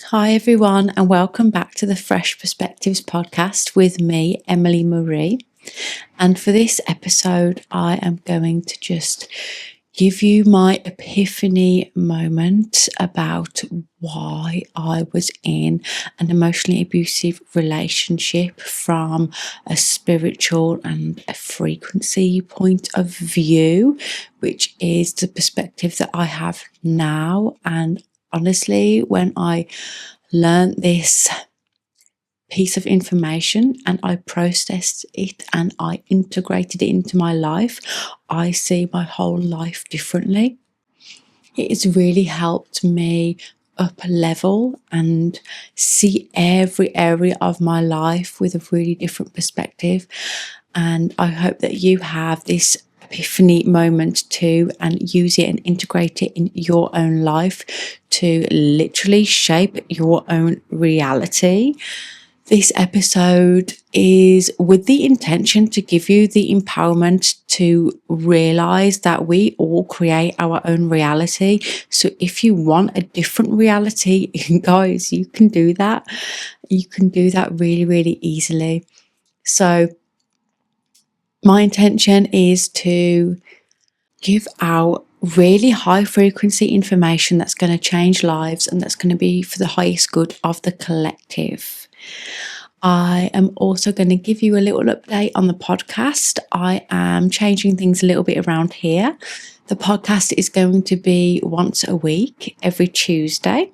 Hi, everyone, and welcome back to the Fresh Perspectives podcast with me, Emily Marie. And for this episode, I am going to just give you my epiphany moment about why I was in an emotionally abusive relationship from a spiritual and a frequency point of view, which is the perspective that I have now. And honestly, when I learned this piece of information and I processed it and I integrated it into my life, I see my whole life differently. It has really helped me up level and see every area of my life with a really different perspective. And I hope that you have this epiphany moment too and use it and integrate it in your own life to literally shape your own reality. This episode is with the intention to give you the empowerment to realize that we all create our own reality. So if you want a different reality, guys, you can do that. You can do that really, really easily. So my intention is to give out really high frequency information that's going to change lives and that's going to be for the highest good of the collective. I am also going to give you a little update on the podcast. I am changing things a little bit around here. The podcast is going to be once a week, every Tuesday.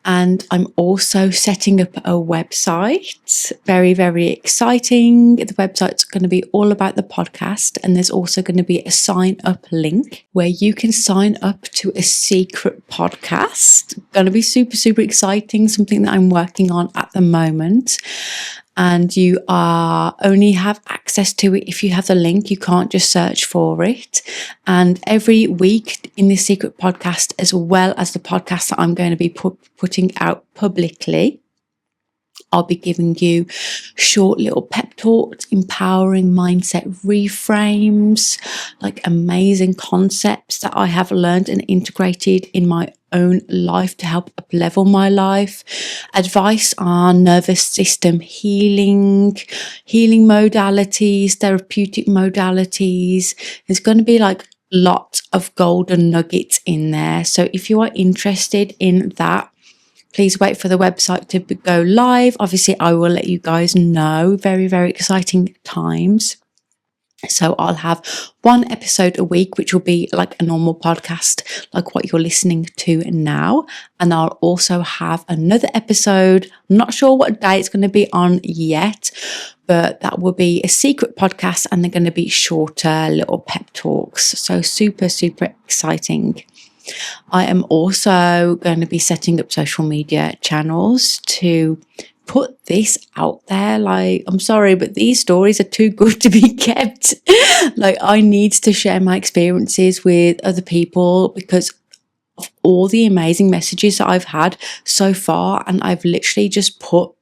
And I'm also setting up a website. Very, very exciting. The website's going to be all about the podcast. And there's also going to be a sign up link where you can sign up to a secret podcast. Going to be super, super exciting. Something that I'm working on at the moment. And you only have access to it if you have the link. You can't just search for it. And every week in this secret podcast, as well as the podcast that I'm going to be putting out publicly, I'll be giving you short little pep talks, empowering mindset reframes, like amazing concepts that I have learned and integrated in my own life to help up level my life, advice on nervous system healing modalities, therapeutic modalities. There's going to be like lots of golden nuggets in there. So if you are interested in that, please wait for the website to go live. Obviously, I will let you guys know. Very, very exciting times. So I'll have one episode a week, which will be like a normal podcast, like what you're listening to now. And I'll also have another episode. I'm not sure what day it's going to be on yet, but that will be a secret podcast and they're going to be shorter little pep talks. So super, super exciting. I am also going to be setting up social media channels to put this out there. Like, I'm sorry, but these stories are too good to be kept. Like, I need to share my experiences with other people because of all the amazing messages that I've had so far. And I've literally just put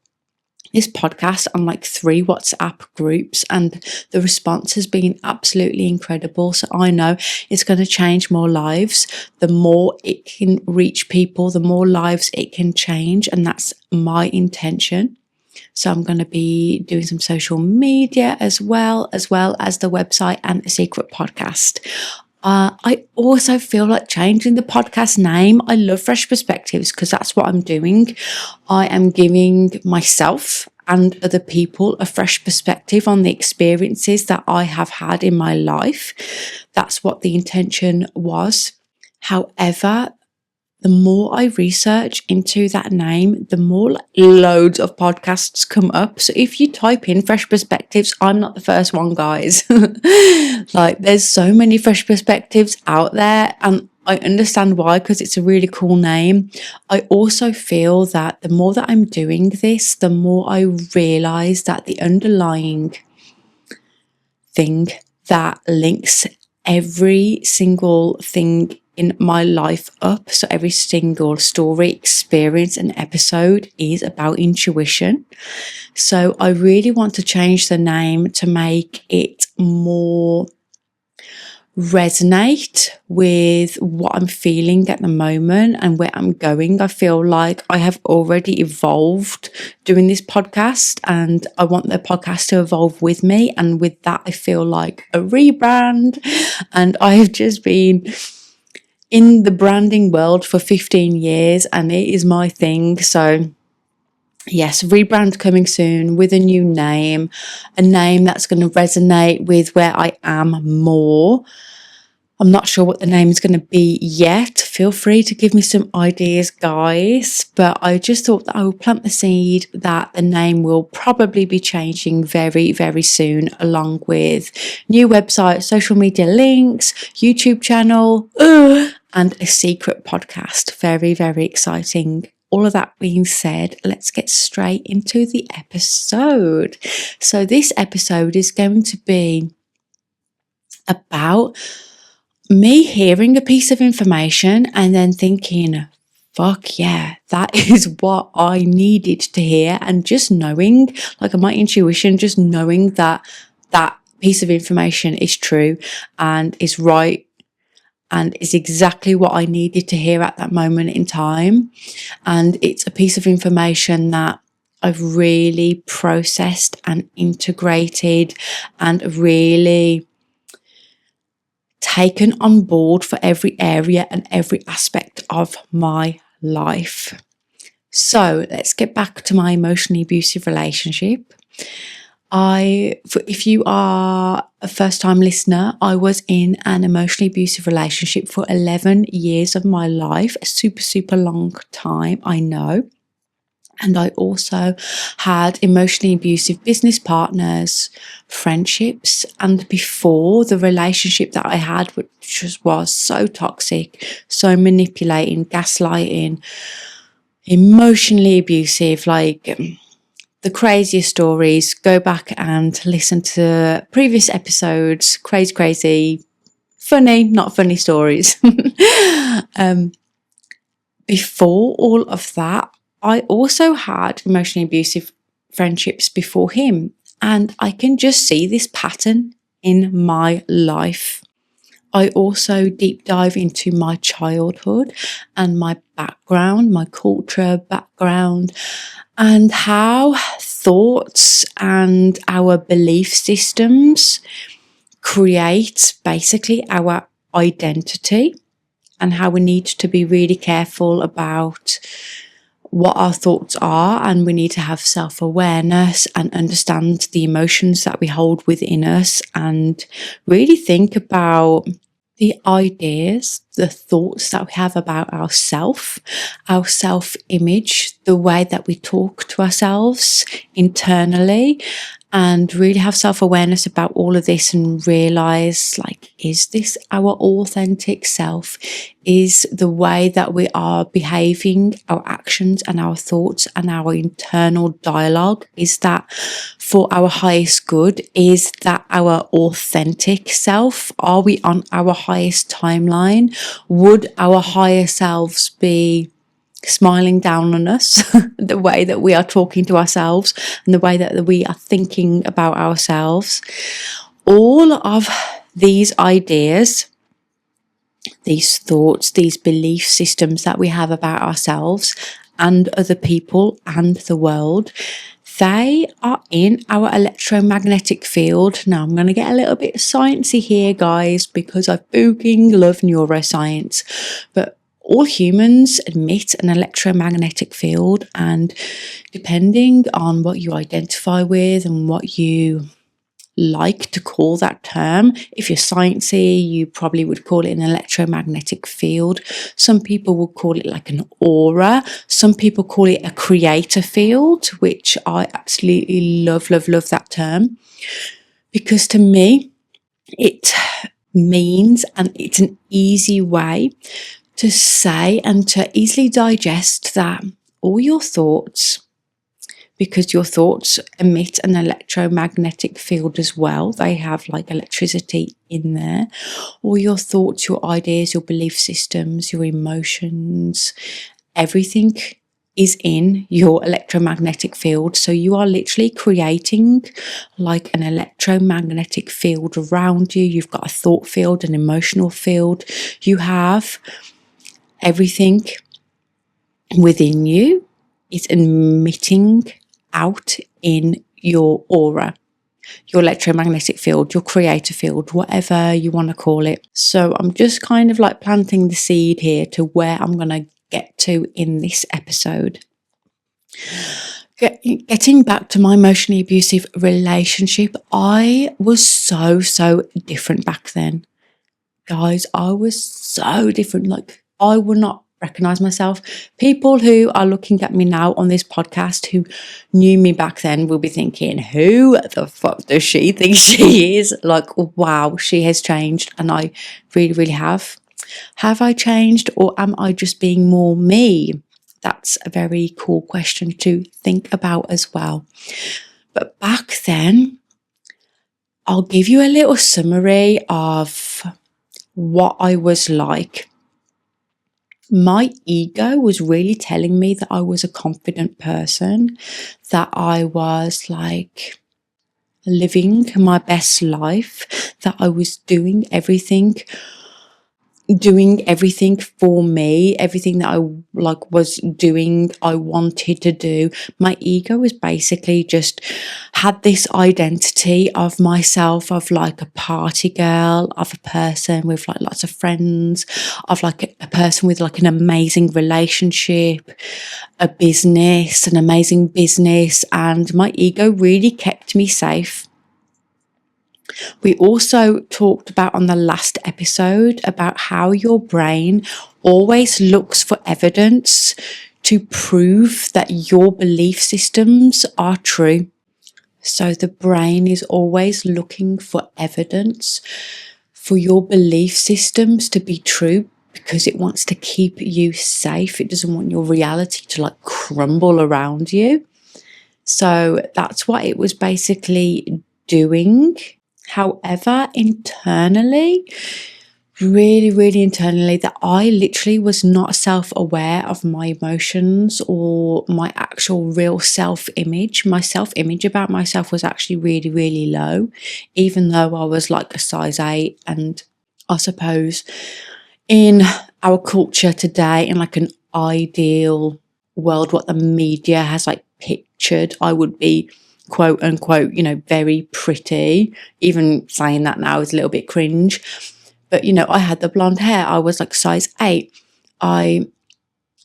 this podcast on like 3 WhatsApp groups and the response has been absolutely incredible. So I know it's going to change more lives. The more it can reach people, the more lives it can change. And that's my intention. So I'm going to be doing some social media as well as the website and a secret podcast. I also feel like changing the podcast name. I love Fresh Perspectives because that's what I'm doing. I am giving myself and other people a fresh perspective on the experiences that I have had in my life. That's what the intention was. However, the more I research into that name, the more loads of podcasts come up. So if you type in Fresh Perspectives, I'm not the first one, guys. Like, there's so many Fresh Perspectives out there, and I understand why, because it's a really cool name. I also feel that the more that I'm doing this, the more I realize that the underlying thing that links every single thing in my life up, so every single story, experience and episode, is about intuition. So I really want to change the name to make it more resonate with what I'm feeling at the moment and where I'm going. I feel like I have already evolved doing this podcast, and I want the podcast to evolve with me. And with that, I feel like a rebrand. And I have just been in the branding world for 15 years, and it is my thing. So yes, rebrand coming soon with a new name, a name that's going to resonate with where I am more. I'm not sure what the name is going to be yet. Feel free to give me some ideas, guys. But I just thought that I would plant the seed that the name will probably be changing very, very soon, along with new website, social media links, YouTube channel, and a secret podcast. Very, very exciting. All of that being said, let's get straight into the episode. So this episode is going to be about me hearing a piece of information and then thinking, fuck yeah, that is what I needed to hear. And just knowing, like my intuition, just knowing that that piece of information is true and is right and is exactly what I needed to hear at that moment in time. And it's a piece of information that I've really processed and integrated and really taken on board for every area and every aspect of my life. So let's get back to my emotionally abusive relationship. If you are a first-time listener, I was in an emotionally abusive relationship for 11 years of my life, a super, super long time, I know. And I also had emotionally abusive business partners, friendships, and before the relationship that I had, which was so toxic, so manipulating, gaslighting, emotionally abusive, like the craziest stories. Go back and listen to previous episodes, crazy, funny, not funny stories. Before all of that, I also had emotionally abusive friendships before him, and I can just see this pattern in my life. I also deep dive into my childhood and my background, my culture background, and how thoughts and our belief systems create basically our identity, and how we need to be really careful about what our thoughts are, and we need to have self-awareness and understand the emotions that we hold within us, and really think about the ideas, the thoughts that we have about ourself, our self-image, the way that we talk to ourselves internally, and really have self-awareness about all of this and realize, like, is this our authentic self? Is the way that we are behaving, our actions and our thoughts and our internal dialogue, is that for our highest good? Is that our authentic self? Are we on our highest timeline? Would our higher selves be smiling down on us, the way that we are talking to ourselves and the way that we are thinking about ourselves? All of these ideas, these thoughts, these belief systems that we have about ourselves and other people and the world, they are in our electromagnetic field. Now, I'm going to get a little bit sciencey here, guys, because I fucking love neuroscience, but all humans emit an electromagnetic field, and depending on what you identify with and what you like to call that term, if you're sciencey, you probably would call it an electromagnetic field. Some people would call it like an aura. Some people call it a creator field, which I absolutely love that term, because to me it means, and it's an easy way to say and to easily digest, that all your thoughts, because your thoughts emit an electromagnetic field as well, they have like electricity in there, all your thoughts, your ideas, your belief systems, your emotions, everything is in your electromagnetic field. So you are literally creating like an electromagnetic field around you. You've got a thought field, an emotional field. You have everything within you is emitting out in your aura, your electromagnetic field, your creator field, whatever you want to call it. So I'm just kind of like planting the seed here to where I'm going to get to in this episode. Getting back to my emotionally abusive relationship, I was so different back then. Guys, I was so different. Like, I would not recognize myself. People who are looking at me now on this podcast who knew me back then will be thinking, who the fuck does she think she is? Like, wow, she has changed. And I really have. Have I changed, or am I just being more me? That's a very cool question to think about as well. But back then, I'll give you a little summary of what I was like. My ego was really telling me that I was a confident person, that I was like living my best life, that I was doing everything for me, everything that I was doing, I wanted to do. My ego was basically just had this identity of myself, of like a party girl, of a person with like lots of friends, of like a person with like an amazing relationship, an amazing business, and my ego really kept me safe. We also talked about on the last episode about how your brain always looks for evidence to prove that your belief systems are true. So the brain is always looking for evidence for your belief systems to be true because it wants to keep you safe. It doesn't want your reality to like crumble around you. So that's what it was basically doing. However, internally, really internally, that I literally was not self-aware of my emotions or my actual real self-image. My self-image about myself was actually really low, even though I was like a size 8. And I suppose in our culture today, in like an ideal world, what the media has like pictured, I would be quote unquote, very pretty. Even saying that now is a little bit cringe. But, I had the blonde hair. I was like size 8. I,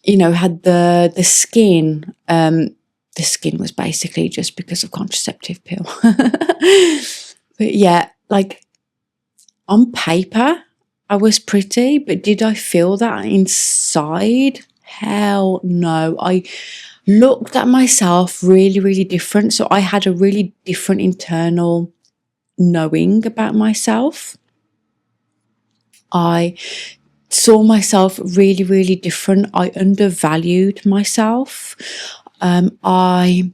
had the skin. The skin was basically just because of contraceptive pill. But yeah, like on paper, I was pretty, but did I feel that inside? Hell no. I looked at myself really different. So I had a really different internal knowing about myself. I saw myself really different. I undervalued myself. I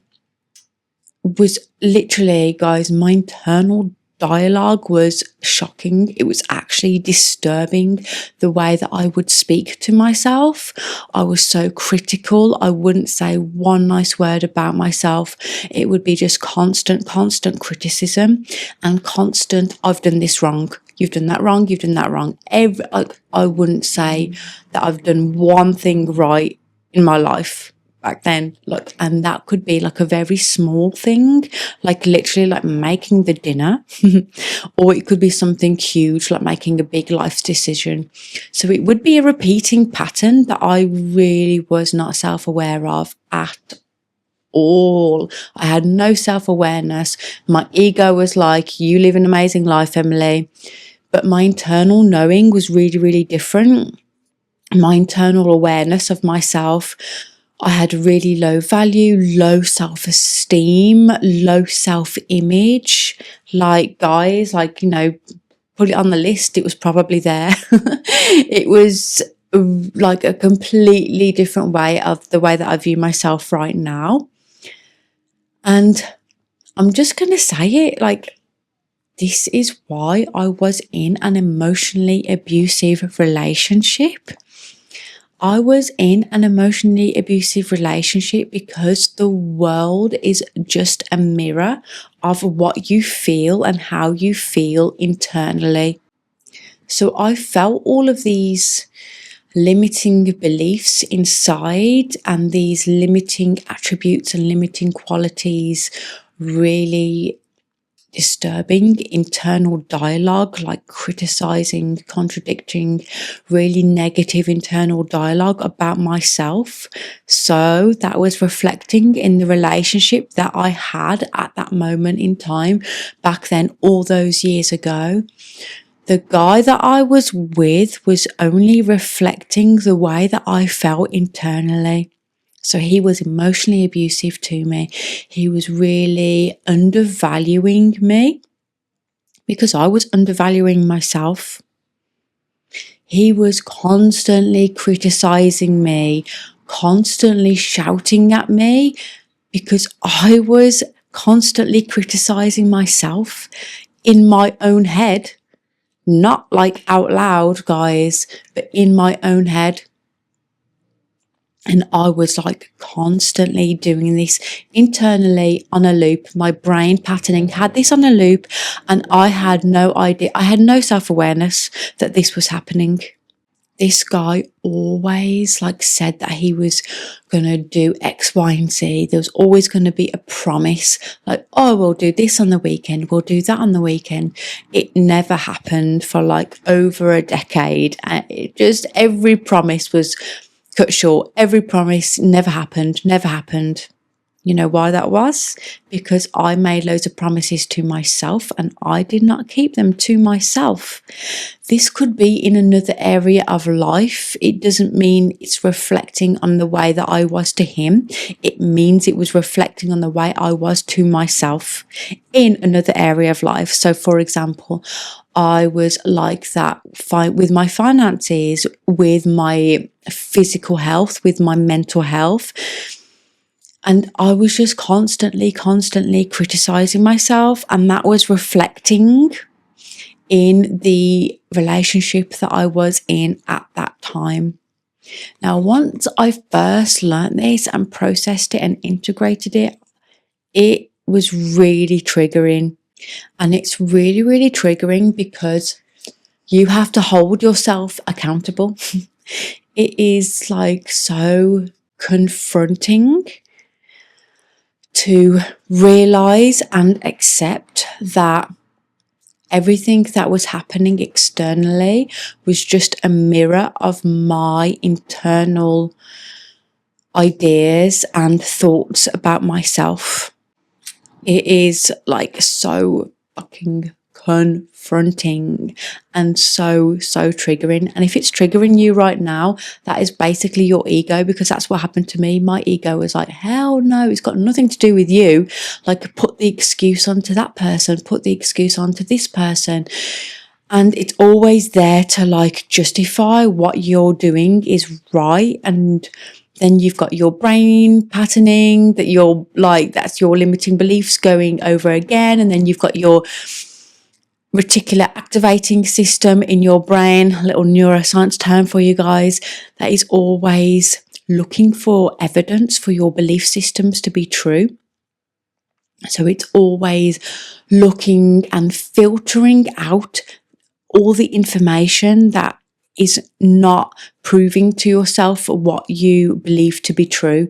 was literally, guys, my internal dialogue was shocking. It was actually disturbing the way that I would speak to myself. I was so critical. I wouldn't say one nice word about myself. It would be just constant criticism and constant, I've done this wrong. You've done that wrong. You've done that wrong. I wouldn't say that I've done one thing right in my life back then, and that could be like a very small thing, like literally like making the dinner, or it could be something huge, like making a big life decision. So it would be a repeating pattern that I really was not self-aware of at all. I had no self-awareness. My ego was like, you live an amazing life, Emily. But my internal knowing was really different. My internal awareness of myself, I had really low value, low self-esteem, low self-image. Like, guys, put it on the list, it was probably there. It was like a completely different way of the way that I view myself right now. And I'm just going to say it, like, this is why I was in an emotionally abusive relationship. I was in an emotionally abusive relationship because the world is just a mirror of what you feel and how you feel internally. So I felt all of these limiting beliefs inside and these limiting attributes and limiting qualities really disturbing internal dialogue, like criticizing, contradicting, really negative internal dialogue about myself. So that was reflecting in the relationship that I had at that moment in time back then, all those years ago. The guy that I was with was only reflecting the way that I felt internally. So he was emotionally abusive to me. He was really undervaluing me because I was undervaluing myself. He was constantly criticizing me, constantly shouting at me because I was constantly criticizing myself in my own head. Not like out loud, guys, but in my own head. And I was like constantly doing this internally on a loop. My brain patterning had this on a loop, and I had no idea. I had no self-awareness that this was happening. This guy always like said that he was going to do X, Y, and Z. There was always going to be a promise like, oh, we'll do this on the weekend. We'll do that on the weekend. It never happened for like over a decade. And it just, every promise was cut short. Every promise never happened, never happened. You know why that was? Because I made loads of promises to myself and I did not keep them to myself. This could be in another area of life. It doesn't mean it's reflecting on the way that I was to him. It means it was reflecting on the way I was to myself in another area of life. So, for example, I was like that with my finances, with my physical health, with my mental health. And I was just constantly criticizing myself. And that was reflecting in the relationship that I was in at that time. Now, once I first learned this and processed it and integrated it, it was really triggering. And it's really, really triggering because you have to hold yourself accountable. It is like so confronting to realize and accept that everything that was happening externally was just a mirror of my internal ideas and thoughts about myself. It is like so fucking confronting and so triggering. And if it's triggering you right now, that is basically your ego, because that's what happened to me. My ego was like, hell no, it's got nothing to do with you. Like, put the excuse onto that person, put the excuse onto this person. And it's always there to like justify what you're doing is right. And then you've got your brain patterning that you're like, that's your limiting beliefs going over again. And then you've got your reticular activating system in your brain, a little neuroscience term for you guys, that is always looking for evidence for your belief systems to be true. So it's always looking and filtering out all the information that is not proving to yourself what you believe to be true,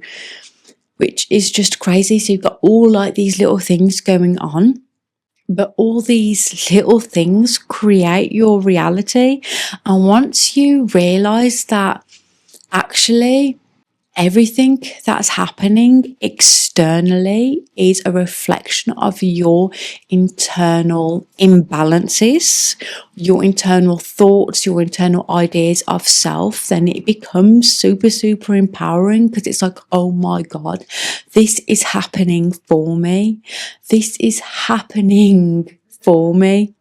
which is just crazy. So you've got all like these little things going on, but all these little things create your reality. And once you realize that actually everything that's happening externally is a reflection of your internal imbalances, your internal thoughts, your internal ideas of self, then it becomes super empowering, because it's like, oh my God, this is happening for me. This is happening for me.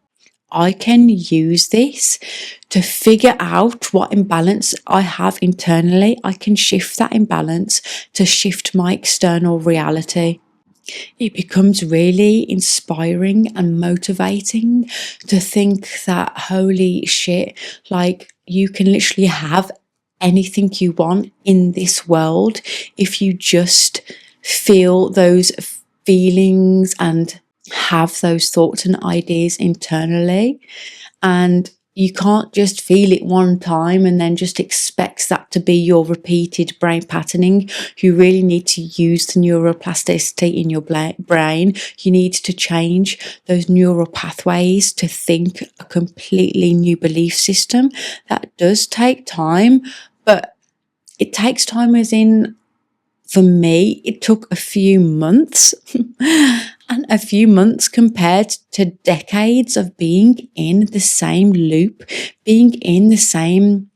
I can use this to figure out what imbalance I have internally. I can shift that imbalance to shift my external reality. It becomes really inspiring and motivating to think that, holy shit, like, you can literally have anything you want in this world if you just feel those feelings and have those thoughts and ideas internally. And you can't just feel it one time and then just expect that to be your repeated brain patterning. You really need to use the neuroplasticity in your brain. You need to change those neural pathways to think a completely new belief system. That does take time, but it takes time as in, for me, it took a few months and a few months compared to decades of being in the same loop, being in the same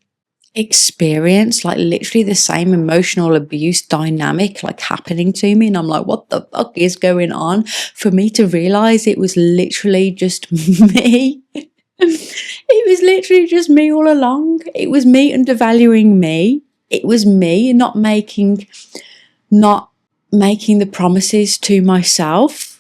experience, like literally the same emotional abuse dynamic like happening to me. And I'm like, what the fuck is going on? For me to realize it was literally just me. It was literally just me all along. It was me undervaluing me. It was me not making the promises to myself.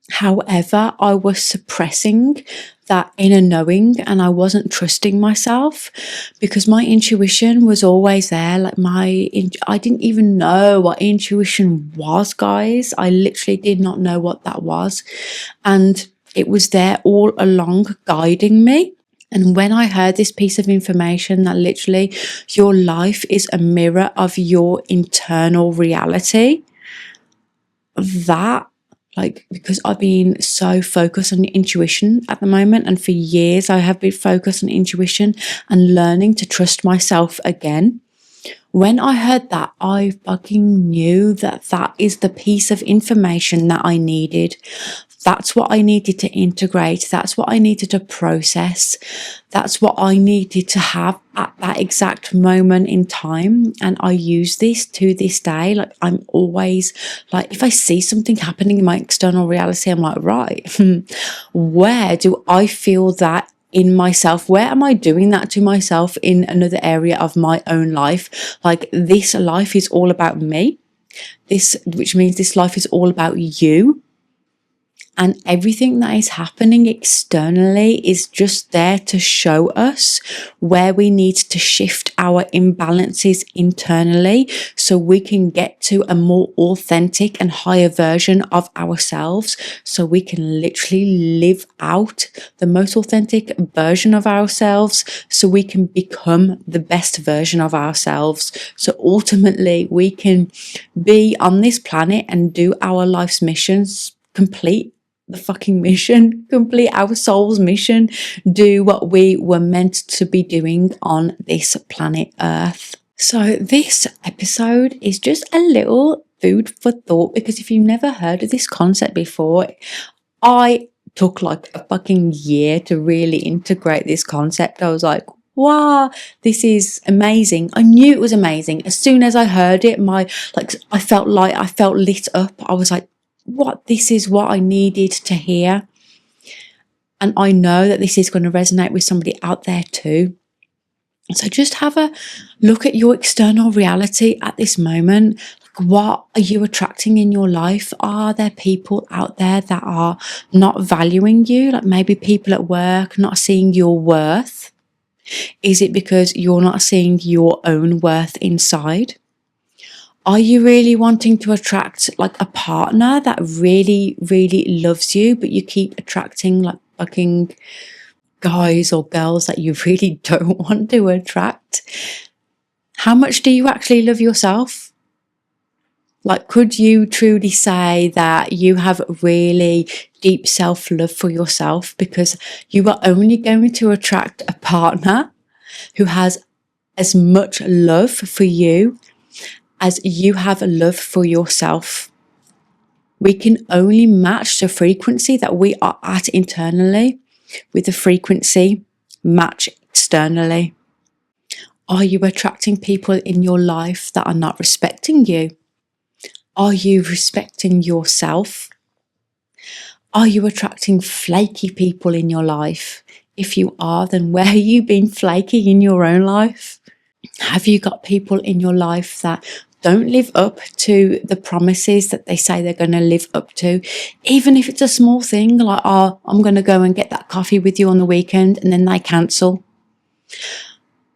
However, I was suppressing that inner knowing and I wasn't trusting myself because my intuition was always there. Like I didn't even know what intuition was, guys. I literally did not know what that was. And it was there all along guiding me. And when I heard this piece of information that literally your life is a mirror of your internal reality, that, like, because I've been so focused on intuition at the moment, and for years I have been focused on intuition and learning to trust myself again. When I heard that, I fucking knew that that is the piece of information that I needed. That's what I needed to integrate. That's what I needed to process. That's what I needed to have at that exact moment in time. And I use this to this day. Like, I'm always like, if I see something happening in my external reality, I'm like, right, where do I feel that in myself? Where am I doing that to myself in another area of my own life? Like, this life is all about me. Which means this life is all about you. And everything that is happening externally is just there to show us where we need to shift our imbalances internally so we can get to a more authentic and higher version of ourselves, so we can literally live out the most authentic version of ourselves, so we can become the best version of ourselves. So ultimately we can be on this planet and do our life's missions, complete our soul's mission, do what we were meant to be doing on this planet Earth. So this episode is just a little food for thought, because if you've never heard of this concept before, I took like a fucking year to really integrate this concept. I was like, wow, this is amazing. I knew it was amazing. As soon as I heard it, I felt lit up. I was like, this is what I needed to hear. And I know that this is going to resonate with somebody out there too. So just have a look at your external reality at this moment. What are you attracting in your life? Are there people out there that are not valuing you? Like maybe people at work not seeing your worth. Is it because you're not seeing your own worth inside? Are you really wanting to attract like a partner that really, really loves you, but you keep attracting like fucking guys or girls that you really don't want to attract? How much do you actually love yourself? Like, could you truly say that you have really deep self-love for yourself, because you are only going to attract a partner who has as much love for you as you have a love for yourself? We can only match the frequency that we are at internally with the frequency match externally. Are you attracting people in your life that are not respecting you? Are you respecting yourself? Are you attracting flaky people in your life? If you are, then where have you been flaky in your own life? Have you got people in your life that don't live up to the promises that they say they're going to live up to? Even if it's a small thing, like, oh, I'm going to go and get that coffee with you on the weekend, and then they cancel.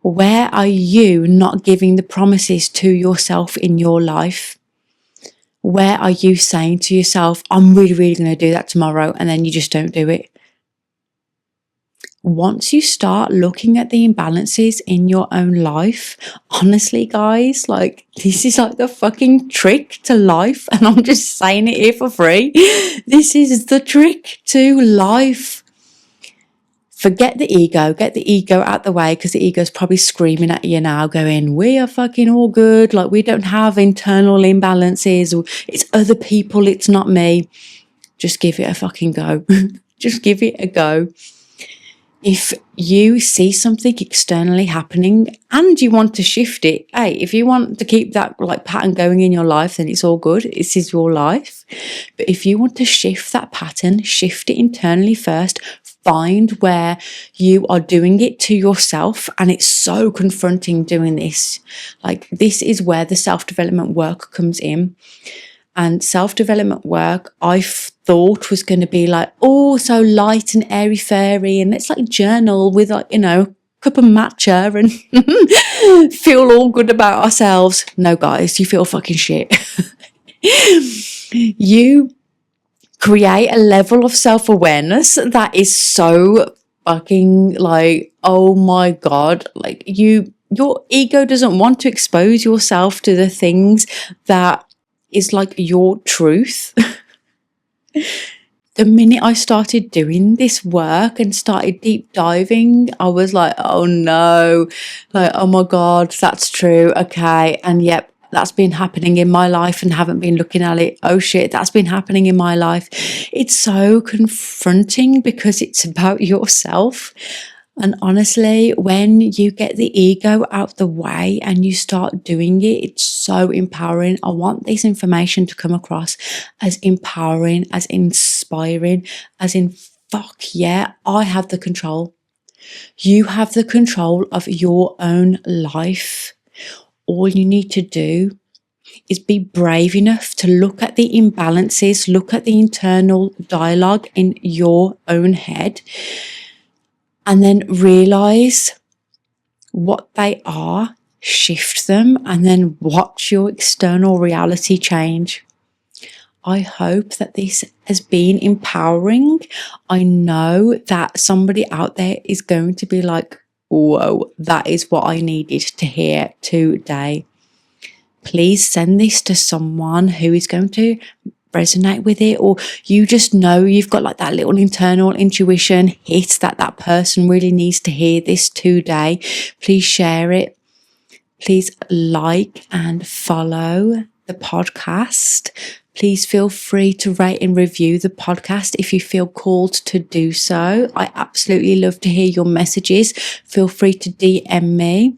Where are you not giving the promises to yourself in your life? Where are you saying to yourself, I'm really, really going to do that tomorrow, and then you just don't do it? Once you start looking at the imbalances in your own life, honestly, guys, like, this is like the fucking trick to life. And I'm just saying it here for free. This is the trick to life. Forget the ego, get the ego out the way, because the ego's probably screaming at you now going, we are fucking all good. Like, we don't have internal imbalances. It's other people. It's not me. Just give it a fucking go. Just give it a go. If you see something externally happening and you want to shift it, hey, if you want to keep that like pattern going in your life, then it's all good. This is your life. But if you want to shift that pattern, shift it internally first. Find where you are doing it to yourself. And it's so confronting doing this. Like, this is where the self-development work comes in. And self-development work, I thought was going to be like, oh, so light and airy-fairy, and let's like journal with, like, you know, cup of matcha and feel all good about ourselves. No, guys, you feel fucking shit. You create a level of self-awareness that is so fucking like, oh my God, like your ego doesn't want to expose yourself to the things that is like your truth. The minute I started doing this work and started deep diving, I was like, oh no, like, oh my God, that's true. Okay. And yep, that's been happening in my life and haven't been looking at it. Oh shit, that's been happening in my life. It's so confronting because it's about yourself. And honestly, when you get the ego out the way and you start doing it, it's so empowering. I want this information to come across as empowering, as inspiring, as in, fuck yeah, I have the control. You have the control of your own life. All you need to do is be brave enough to look at the imbalances, look at the internal dialogue in your own head, and then realize what they are, shift them, and then watch your external reality change. I hope that this has been empowering. I know that somebody out there is going to be like, whoa, that is what I needed to hear today. Please send this to someone who is going to resonate with it, or you just know you've got like that little internal intuition hit that that person really needs to hear this today. Please share it. Please like and follow the podcast. Please feel free to rate and review the podcast if you feel called to do so. I absolutely love to hear your messages. Feel free to DM me.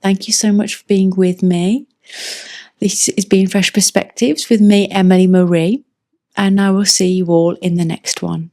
Thank you so much for being with me. This has been Fresh Perspectives with me, Emily Marie, and I will see you all in the next one.